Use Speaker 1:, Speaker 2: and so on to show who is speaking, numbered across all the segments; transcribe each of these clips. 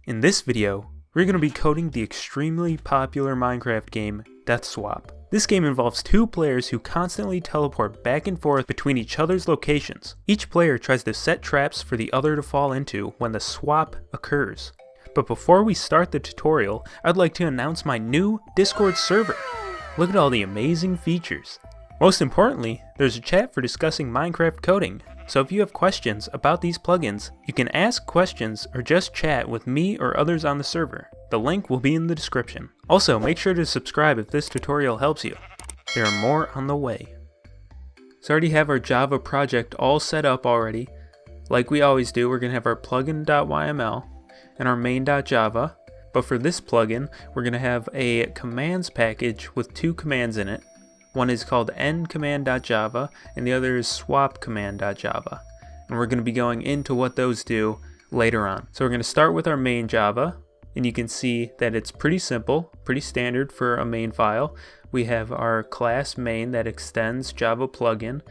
Speaker 1: In this video, we're going to be coding the extremely popular Minecraft game, Death Swap. This game involves two players who constantly teleport back and forth between each other's locations. Each player tries to set traps for the other to fall into when the swap occurs. But before we start the tutorial, I'd like to announce my new Discord server. Look at all the amazing features. Most importantly, there's a chat for discussing Minecraft coding. So if you have questions about these plugins, you can ask questions or just chat with me or others on the server. The link will be in the description. Also, make sure to subscribe if this tutorial helps you. There are more on the way. So I already have our Java project all set up already. Like we always do, we're going to have our plugin.yml and our Main.java. But for this plugin, we're going to have a commands package with two commands in it. One is called EndCommand.java and the other is SwapCommand.java. And we're going to be going into what those do later on. So we're going to start with our Main.java, and you can see that it's pretty simple, pretty standard for a main file. We have our class main that extends Java plugin,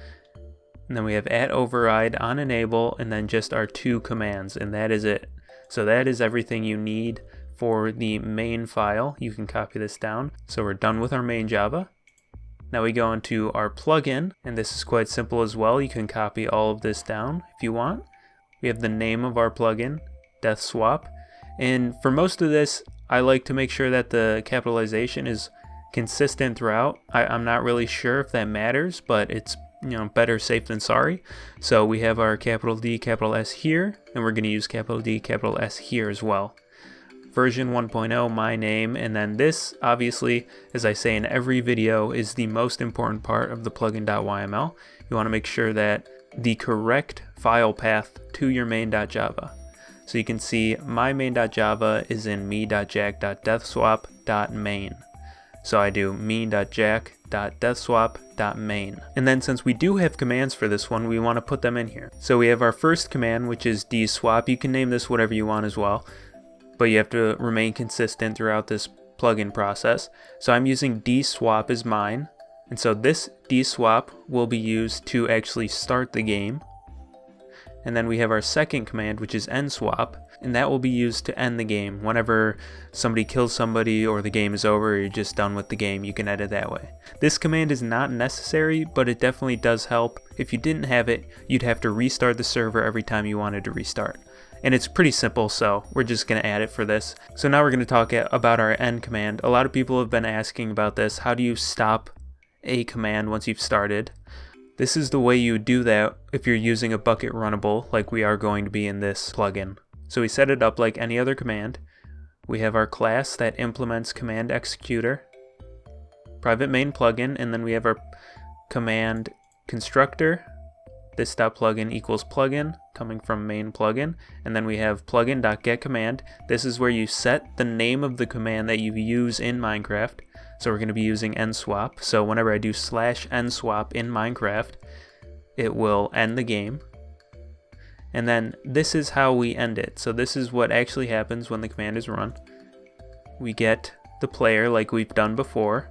Speaker 1: and then we have @override, onEnable, and then just our two commands, and that is it. So that is everything you need for the main file. You can copy this down. So we're done with our Main.java. Now we go into our plugin, and this is quite simple as well. You can copy all of this down if you want. We have the name of our plugin, Death Swap, and for most of this, I like to make sure that the capitalization is consistent throughout. I'm not really sure if that matters, but it's better safe than sorry. So we have our capital D, capital S here, and we're going to use capital D, capital S here as well. Version 1.0, my name, and then this, obviously, as I say in every video, is the most important part of the plugin.yml. You want to make sure that the correct file path to your main.java. So you can see my main.java is in me.jack.deathswap.main. So I do me.jack.deathswap.main. And then since we do have commands for this one, we want to put them in here. So we have our first command, which is dswap. You can name this whatever you want as well, but you have to remain consistent throughout this plugin process. So I'm using dswap as mine, and so this dswap will be used to actually start the game. And then we have our second command, which is endswap, and that will be used to end the game. Whenever somebody kills somebody or the game is over or you're just done with the game, you can edit that way. This command is not necessary, but it definitely does help. If you didn't have it, you'd have to restart the server every time you wanted to restart. And it's pretty simple, so we're just going to add it for this. So now we're going to talk about our end command. A lot of people have been asking about this. How do you stop a command once you've started? This is the way you do that if you're using a bucket runnable like we are going to be in this plugin. So we set it up like any other command. We have our class that implements command executor, private main plugin, and then we have our command constructor. This.plugin equals plugin coming from main plugin, and then we have plugin.getCommand. This is where you set the name of the command that you use in Minecraft. So we're going to be using endswap. So whenever I do /endswap in Minecraft, it will end the game. And then this is how we end it. So this is what actually happens when the command is run. We get the player like we've done before.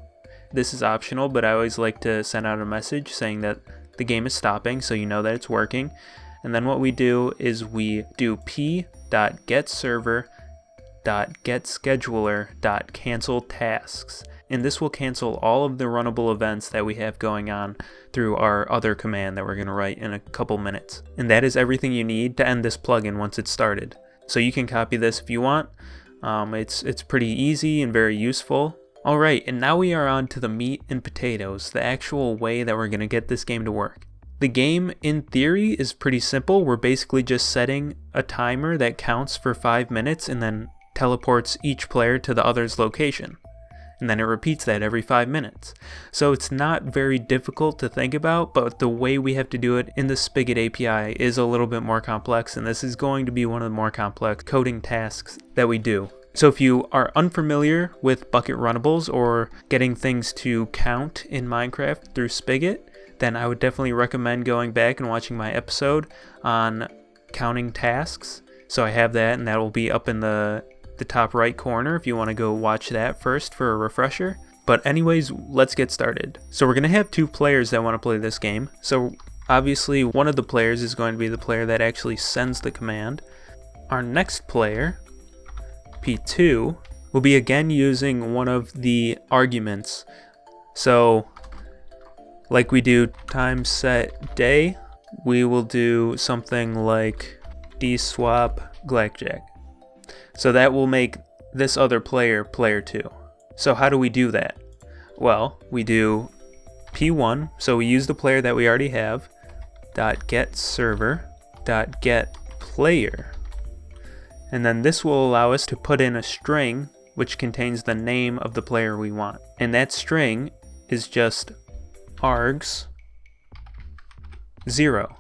Speaker 1: This is optional, but I always like to send out a message saying that the game is stopping, so you know that it's working. And then what we do is we do p.getServer.getScheduler.cancel tasks. And this will cancel all of the runnable events that we have going on through our other command that we're going to write in a couple minutes. And that is everything you need to end this plugin once it's started. So you can copy this if you want. It's pretty easy and very useful. Alright, and now we are on to the meat and potatoes, the actual way that we're going to get this game to work. The game, in theory, is pretty simple. We're basically just setting a timer that counts for 5 minutes and then teleports each player to the other's location. And then it repeats that every 5 minutes. So it's not very difficult to think about, but the way we have to do it in the Spigot API is a little bit more complex, and this is going to be one of the more complex coding tasks that we do. So if you are unfamiliar with bucket runnables or getting things to count in Minecraft through Spigot, then I would definitely recommend going back and watching my episode on counting tasks. So I have that, and that will be up in the top right corner if you want to go watch that first for a refresher. But anyways, let's get started. So we're going to have two players that want to play this game. So obviously one of the players is going to be the player that actually sends the command. Our next player p2, we'll be again using one of the arguments. So like we do time set day, we will do something like dswap blackjack. So that will make this other player player 2. So how do we do that? Well, we do p1, so we use the player that we already have, .get server, .get player. And then this will allow us to put in a string which contains the name of the player we want. And that string is just args 0.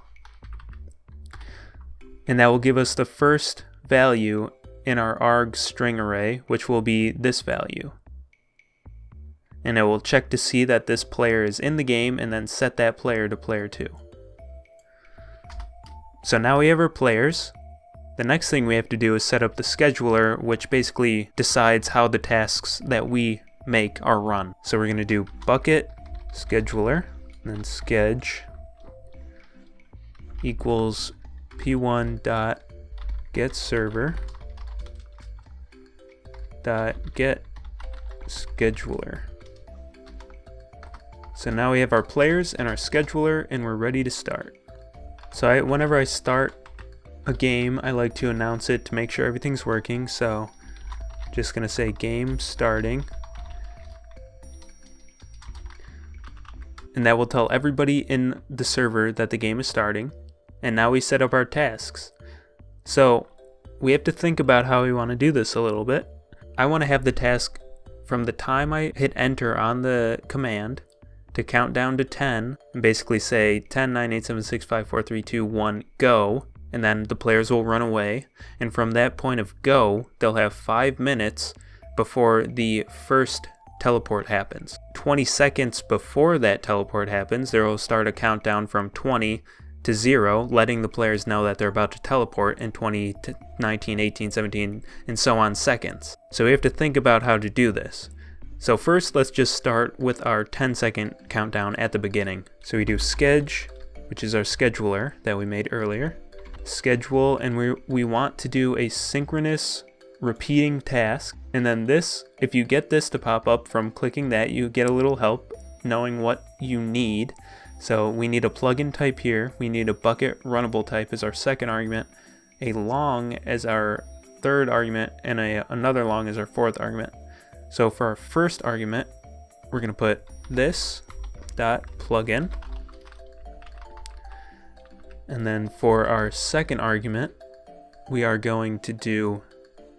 Speaker 1: And that will give us the first value in our args string array, which will be this value. And it will check to see that this player is in the game and then set that player to player 2. So now we have our players. The next thing we have to do is set up the scheduler, which basically decides how the tasks that we make are run. So we're going to do bucket scheduler, and then schedule equals p1 dot get server dot get scheduler. So now we have our players and our scheduler, and we're ready to start. So whenever I start a game, I like to announce it to make sure everything's working. So just gonna say game starting, and that will tell everybody in the server that the game is starting. And now we set up our tasks. So we have to think about how we want to do this a little bit. I want to have the task from the time I hit enter on the command to count down to 10 and basically say 10, 9, 8, 7, 6, 5, 4, 3, 2, 1, go. And then the players will run away, and from that point of go, they'll have 5 minutes before the first teleport happens. 20 seconds before that teleport happens, there will start a countdown from 20 to 0, letting the players know that they're about to teleport in 20 to 19, 18, 17, and so on seconds. So we have to think about how to do this. So first, let's just start with our 10-second countdown at the beginning. So we do schedule, which is our scheduler that we made earlier. Schedule, and we want to do a synchronous repeating task. And then this, if you get this to pop up from clicking that, you get a little help knowing what you need. So we need a plugin type here, we need a bucket runnable type as our second argument, a long as our third argument, and another long as our fourth argument. So for our first argument, we're going to put this dot plugin. And then for our second argument, we are going to do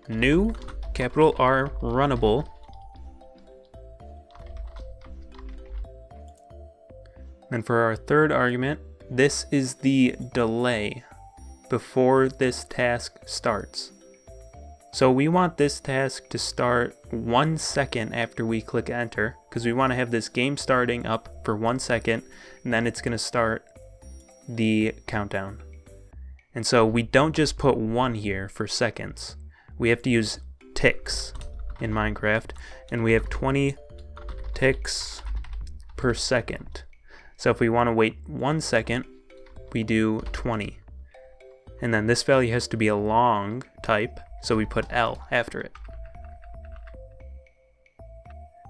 Speaker 1: new, capital R, runnable. And for our third argument, this is the delay before this task starts. So we want this task to start 1 second after we click enter, because we want to have this game starting up for 1 second, and then it's going to start the countdown. And so we don't just put 1 here for seconds. We have to use ticks in Minecraft, and we have 20 ticks per second. So if we want to wait 1 second, we do 20. And then this value has to be a long type, so we put L after it.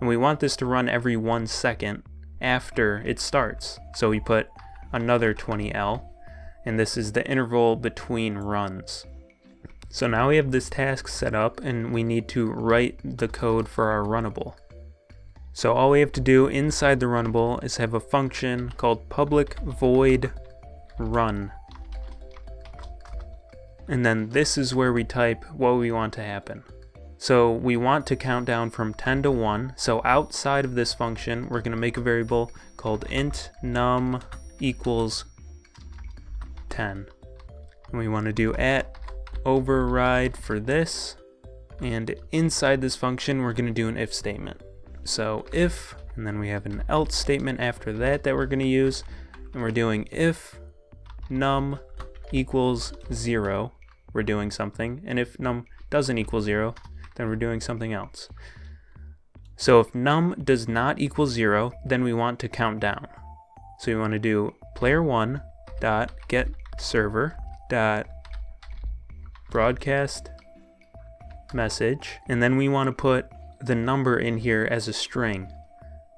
Speaker 1: And we want this to run every 1 second after it starts, so we put another 20L, and this is the interval between runs. So now we have this task set up, and we need to write the code for our runnable. So all we have to do inside the runnable is have a function called public void run. And then this is where we type what we want to happen. So we want to count down from 10 to 1. So outside of this function, we're going to make a variable called int num equals 10. And we want to do @override for this. And inside this function, we're going to do an if statement. So if, and then we have an else statement after that we're going to use. And we're doing if num equals 0, we're doing something. And if num doesn't equal 0, then we're doing something else. So if num does not equal 0, then we want to count down. So we want to do player1 dot get server dot broadcast message, and then we want to put the number in here as a string,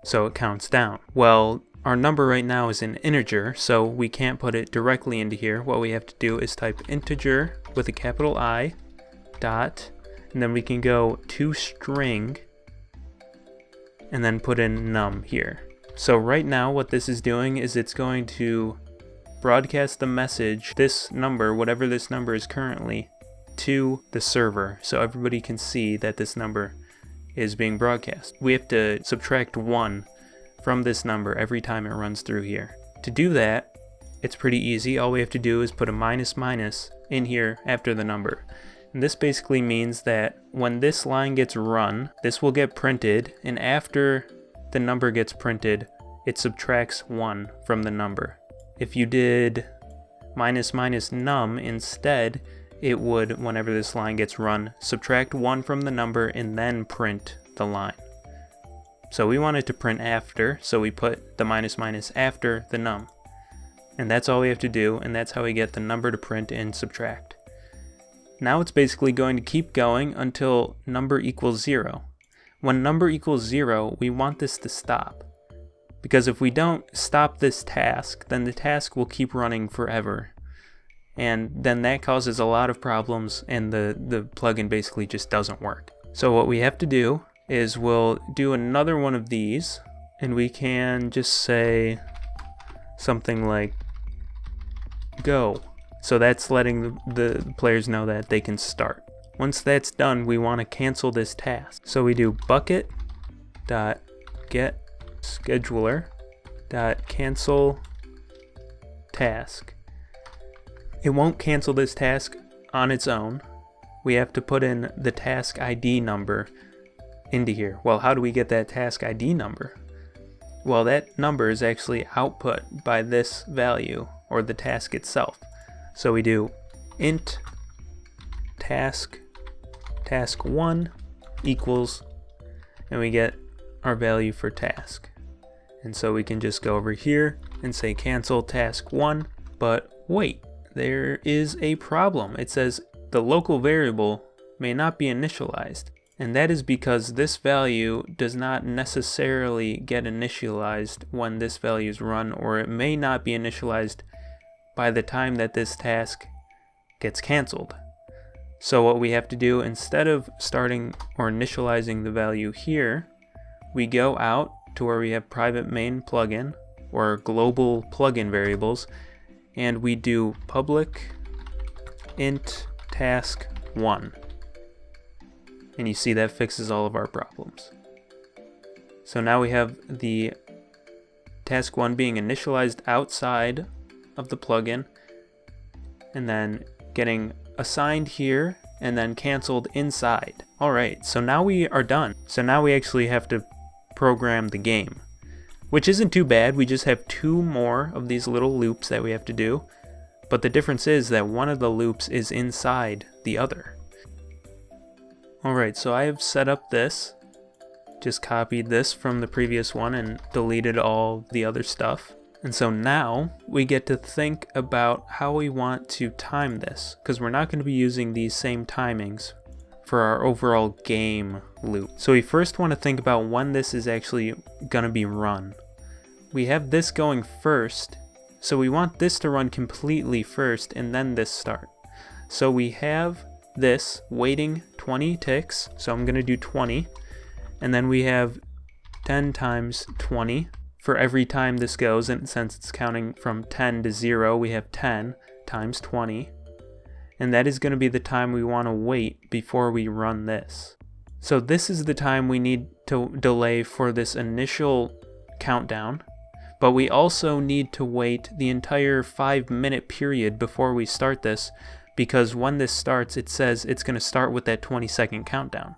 Speaker 1: so it counts down. Well, our number right now is an integer, so we can't put it directly into here. What we have to do is type integer with a capital I, dot, and then we can go to string, and then put in num here. So right now what this is doing is it's going to broadcast the message, this number, whatever this number is currently, to the server, so everybody can see that this number is being broadcast. We have to subtract 1 from this number every time it runs through here. To do that, it's pretty easy. All we have to do is put a minus minus in here after the number. And this basically means that when this line gets run, this will get printed, and after the number gets printed, it subtracts 1 from the number. If you did minus minus num instead, it would, whenever this line gets run, subtract 1 from the number and then print the line. So we want it to print after, so we put the minus minus after the num. And that's all we have to do, and that's how we get the number to print and subtract. Now it's basically going to keep going until number equals 0. When number equals 0, we want this to stop. Because if we don't stop this task, then the task will keep running forever. And then that causes a lot of problems, and the plugin basically just doesn't work. So what we have to do is we'll do another one of these, and we can just say something like go. So that's letting the players know that they can start. Once that's done, we want to cancel this task. So we do bucket.getScheduler.cancel task. It won't cancel this task on its own. We have to put in the task ID number into here. Well, how do we get that task ID number? Well, that number is actually output by this value, or the task itself. So we do int task1 equals, and we get our value for task. And so we can just go over here and say cancel task1, but wait, there is a problem. It says the local variable may not be initialized, and that is because this value does not necessarily get initialized when this value is run, or it may not be initialized by the time that this task gets canceled. So what we have to do, instead of starting or initializing the value here, we go out to where we have private main plugin or global plugin variables, and we do public int task1. And you see that fixes all of our problems. So now we have the task1 being initialized outside of the plugin, and then getting assigned here, and then canceled inside. Alright, so now we are done. So now we actually have to program the game, which isn't too bad. We just have 2 more of these little loops that we have to do, but the difference is that one of the loops is inside the other. Alright, so I have set up this, just copied this from the previous one and deleted all the other stuff. And so now we get to think about how we want to time this, because we're not going to be using these same timings for our overall game loop. So we first want to think about when this is actually going to be run. We have this going first, so we want this to run completely first and then this start. So we have this waiting 20 ticks, so I'm going to do 20, and then we have 10 times 20 for every time this goes, and since it's counting from 10 to 0, we have 10 times 20, and that is going to be the time we want to wait before we run this. So this is the time we need to delay for this initial countdown, but we also need to wait the entire 5-minute period before we start this, because when this starts, it says it's going to start with that 20-second countdown.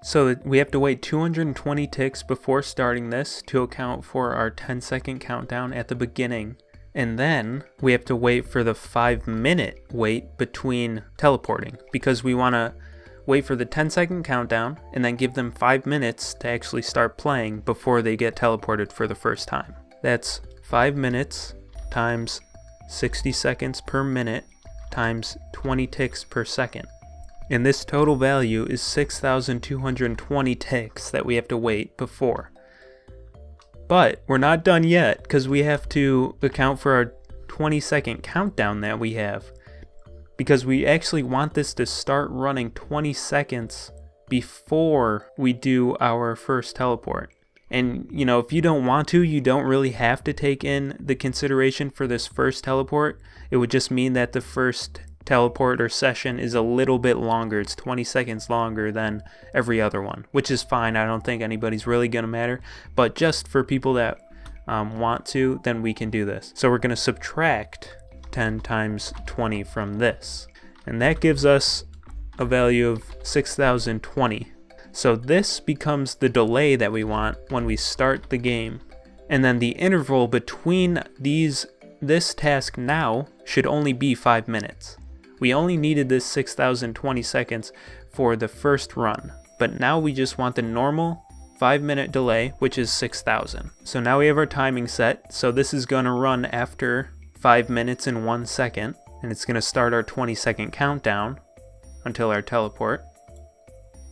Speaker 1: So we have to wait 220 ticks before starting this to account for our 10-second countdown at the beginning. And then we have to wait for the 5-minute wait between teleporting, because we want to wait for the 10-second countdown and then give them 5 minutes to actually start playing before they get teleported for the first time. That's 5 minutes times 60 seconds per minute times 20 ticks per second. And this total value is 6,220 ticks that we have to wait before. But we're not done yet, because we have to account for our 20-second countdown that we have. Because we actually want this to start running 20 seconds before we do our first teleport. And, you know, if you don't want to, you don't really have to take in the consideration for this first teleport. It would just mean that the first teleport or session is a little bit longer. It's 20 seconds longer than every other one, which is fine. I don't think anybody's really gonna matter, but just for people that want to, then we can do this. So we're gonna subtract 10 times 20 from this, and that gives us a value of 6,020. So this becomes the delay that we want when we start the game, and then the interval between this task now should only be 5 minutes. We only needed this 6,020 seconds for the first run, but now we just want the normal 5-minute delay, which is 6,000. So now we have our timing set, so this is going to run after 5 minutes and 1 second, and it's going to start our 20-second countdown until our teleport.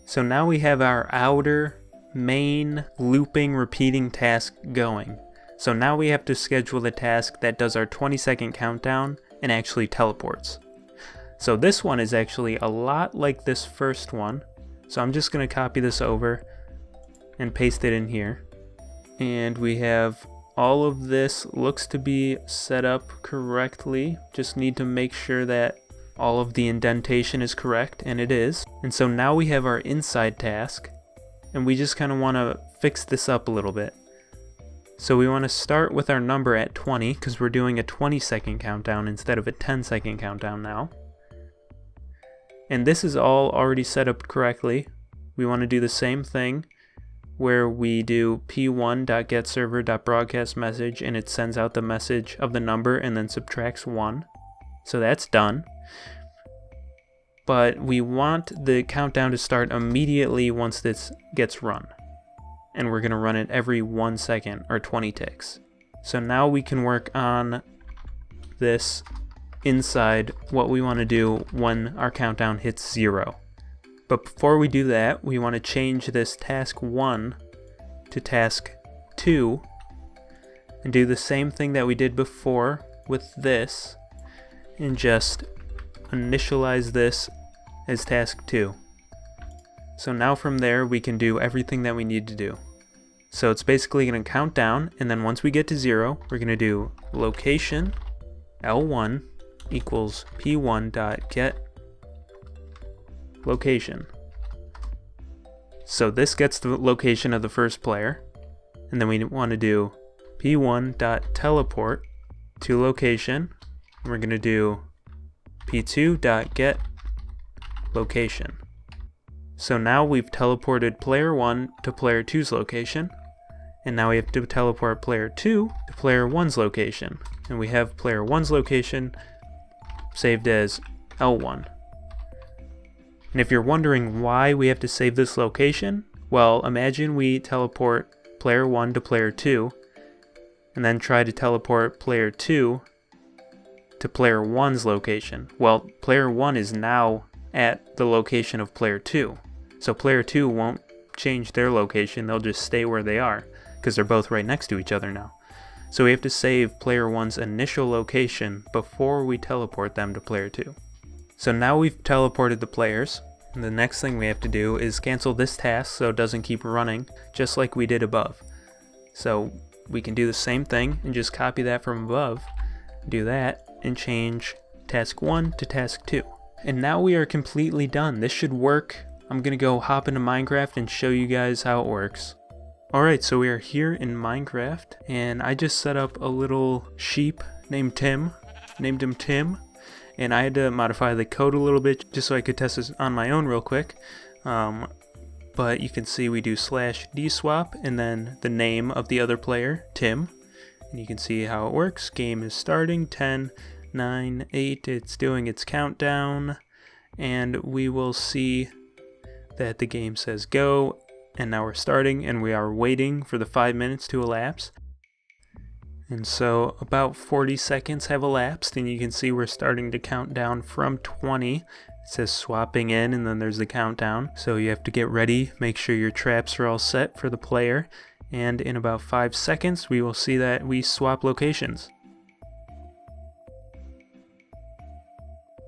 Speaker 1: So now we have our outer main looping repeating task going. So now we have to schedule the task that does our 20-second countdown and actually teleports. So this one is actually a lot like this first one. So I'm just going to copy this over and paste it in here. And we have all of this looks to be set up correctly. Just need to make sure that all of the indentation is correct, and it is. And so now we have our inside task, and we just kind of want to fix this up a little bit. So we want to start with our number at 20 because we're doing a 20-second countdown instead of a 10-second countdown now. And this is all already set up correctly. We want to do the same thing where we do p1.getServer.broadcastMessage, and it sends out the message of the number and then subtracts 1. So that's done. But we want the countdown to start immediately once this gets run. And we're going to run it every 1 second or 20 ticks. So now we can work on this inside what we want to do when our countdown hits 0. But before we do that, we want to change this task 1 to task 2 and do the same thing that we did before with this and just initialize this as task 2. So now from there we can do everything that we need to do. So it's basically going to count down, and then once we get to 0, we're going to do location L1 equals p1.getLocation. So this gets the location of the first player, and then we want to do p1.teleport to location. We're going to do p2.getLocation. So now we've teleported player 1 to player 2's location, and now we have to teleport player 2 to player 1's location, and we have player 1's location saved as L1. And if you're wondering why we have to save this location, well, imagine we teleport player 1 to player 2, and then try to teleport player 2 to player 1's location. Well, player 1 is now at the location of player 2, so player 2 won't change their location, they'll just stay where they are, because they're both right next to each other now. So we have to save player 1's initial location before we teleport them to player 2. So now we've teleported the players, and the next thing we have to do is cancel this task so it doesn't keep running, just like we did above. So we can do the same thing and just copy that from above, do that, and change task 1 to task 2. And now we are completely done. This should work. I'm gonna go hop into Minecraft and show you guys how it works. Alright, so we are here in Minecraft, and I just set up a little sheep named Tim, named him Tim, and I had to modify the code a little bit just so I could test this on my own real quick. But you can see we do /dswap and then the name of the other player, Tim, and you can see how it works. Game is starting, 10, 9, 8, it's doing its countdown, and we will see that the game says go. And now we're starting, and we are waiting for the 5 minutes to elapse. And so about 40 seconds have elapsed, and you can see we're starting to count down from 20. It says swapping in, and then there's the countdown. So you have to get ready, make sure your traps are all set for the player, and in about 5 seconds we will see that we swap locations.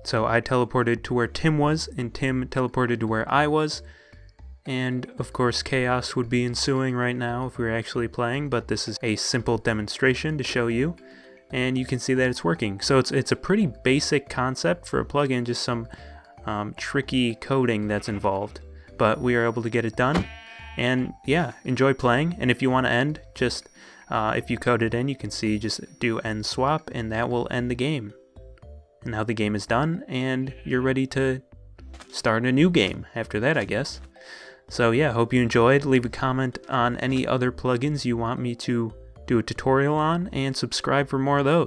Speaker 1: So I teleported to where Tim was, and Tim teleported to where I was. And of course chaos would be ensuing right now if we were actually playing, but this is a simple demonstration to show you. And you can see that it's working. So it's a pretty basic concept for a plugin, just some tricky coding that's involved. But we are able to get it done. And yeah, enjoy playing. And if you want to end, just if you code it in, you can see just do end swap, and that will end the game. And now the game is done, and you're ready to start a new game after that, I guess. So yeah, hope you enjoyed. Leave a comment on any other plugins you want me to do a tutorial on, and subscribe for more of those.